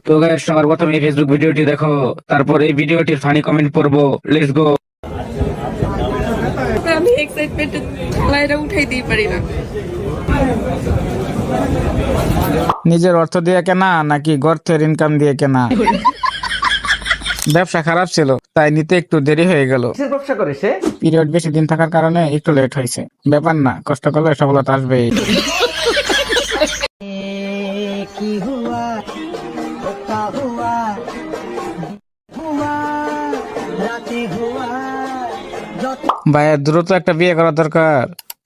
তো গাইস সবার প্রথমে এই ফেসবুক ভিডিওটি দেখো, তারপর এই ভিডিওটির ফানি কমেন্ট পড়বো। লেটস গো। আমি এক্সাইটমেন্টে লাইটা উঠাইতেই পারি না। নিজের অর্থ দিয়ে কেনা নাকি গর্তের ইনকাম দিয়ে কেনা? ব্যবসা খারাপ ছিল, তাই নিতে একটু দেরি হয়ে গেল। ব্যবসা করে সে পিরিয়ড বেশি দিন থাকার কারণে একটু লেট হয়েছে। ব্যাপার না, কষ্ট করলে সফলতা আসবে। ভাইয়ের দ্রুত একটা বিয়ে করা দরকার,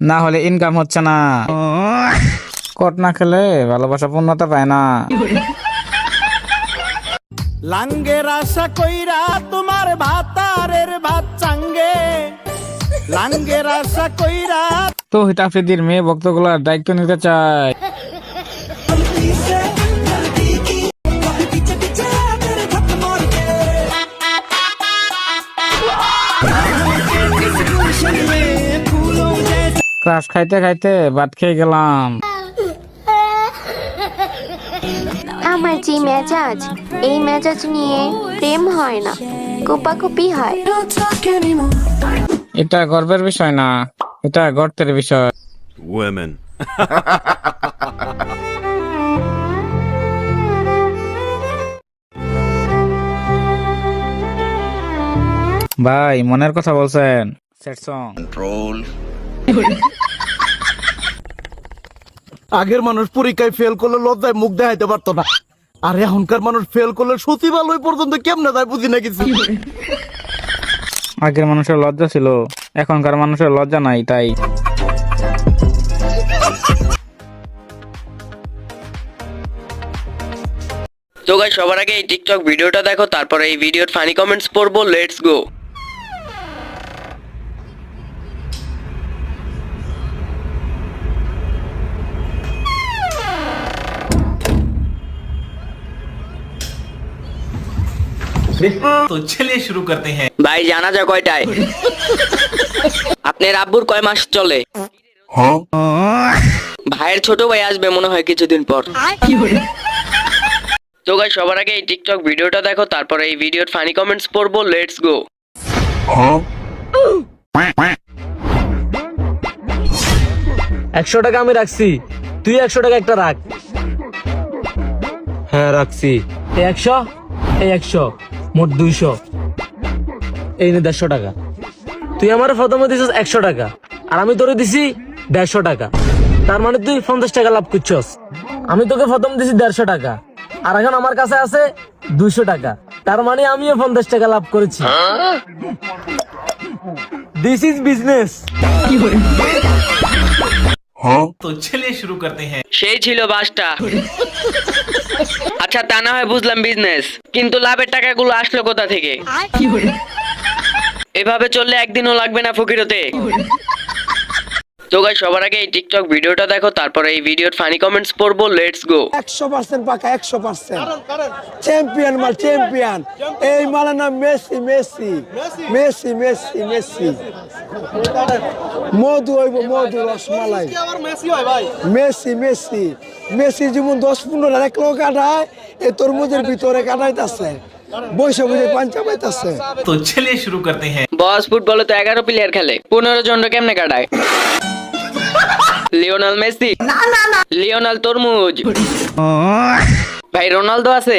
না হলে ইনকাম হচ্ছে না। কট না খেলে ভালোবাসা পূর্ণতা পায় না। লাঙ্গের আশা কইরা তোমার ভাতারের ভাত চাঙ্গে, লাঙ্গের আশা কইরা। তো হিট আফ্রিদির মেয়ে ভক্তগুলার দায়িত্ব নিতে চায়। ক্রাশ খাইতে খাইতে ভাত খেয়ে গেলাম। আমার যে মেজাজ, এই মেজাজ নিয়ে প্রেম হয় না, কোপাকুপি হয়। এটা গর্বের বিষয় না, এটা গর্তের বিষয়। Women. ভাই মনের কথা বলছেন। Set song. আগের মানুষ পরীক্ষায় ফেল করলে লজ্জায় মুখ দেখাইতে পারতো না, আর এখনকার মানুষ ফেল করলে সচিবালয় পর্যন্ত কেমনে যায় বুঝি না কিছু। আগের মানুষের লজ্জা ছিল, এখনকার মানুষের লজ্জা নাই, তাই। তো গাইস সবার আগে এই টিকটক ভিডিওটা দেখো, তারপরে এই ভিডিওর ফানি কমেন্টস পড়বো। লেটস গো। तो चलिए शुरू करते हैं। ভাই জানাজা কয়টায়? আপনার আব্বুর কয় মাস চলে? ভাইয়ের ছোট ভাই আসবে মনে হয় কিছুদিন পর। তো গাইস সবার আগে এই টিকটক ভিডিওটা দেখো, তারপরে এই ভিডিওর ফানি কমেন্টস পড়বো। Let's go. 100 টাকা আমি রাখছি, তুই 100 টাকা একটা রাখ। হ্যাঁ রাখছি। এই 100, এই 100, মোট 200। এই নে 150 টাকা। তুই আমার প্রথমে দিছিস 100 টাকা, আর আমি তোরে দিছি 150 টাকা। তার মানে তুই 50 টাকা লাভ করছস। আমি তোকে প্রথম দিছি 150 টাকা, আর এখন আমার কাছে আছে 200 টাকা। তার মানে আমিও 50 টাকা লাভ করেছি। This is business. तो चलिए शुरू करते हैं। সেই ছিল বাসটা। আচ্ছা তা না হয় বুঝলাম বিজনেস, কিন্তু লাভের টাকাগুলো আসলো কোথা থেকে? এভাবে চললে একদিনও লাগবে না ফকির হতে। তো গাইস সবার আগে এই টিকটক ভিডিওটা দেখো, তারপরে এই ভিডিওর ফানি কমেন্টস পড়বো। Let's go. 100% পাকা, 100% চ্যাম্পিয়ন মাল, চ্যাম্পিয়ন। এই মালের নাম Messi, Messi, Messi, Messi, Messi. মধু হইব, মধু রসমালাই। মেসি, মেসি, মেসি যেমন 10-15 লাখ লোক কাটায়, এই তরমুজের ভিতরে কাটাইতেছে, বৈশা বুঝে পাঞ্চা পাইতেছে। तो चलिए शुरू करते हैं। বস ফুটবলে তো 11 প্লেয়ার খেলে, 15 জন কেমনে কাটায়? লিওনেল মেসি, লিওনেল তরমুজ, ভাই রোনালদো আছে।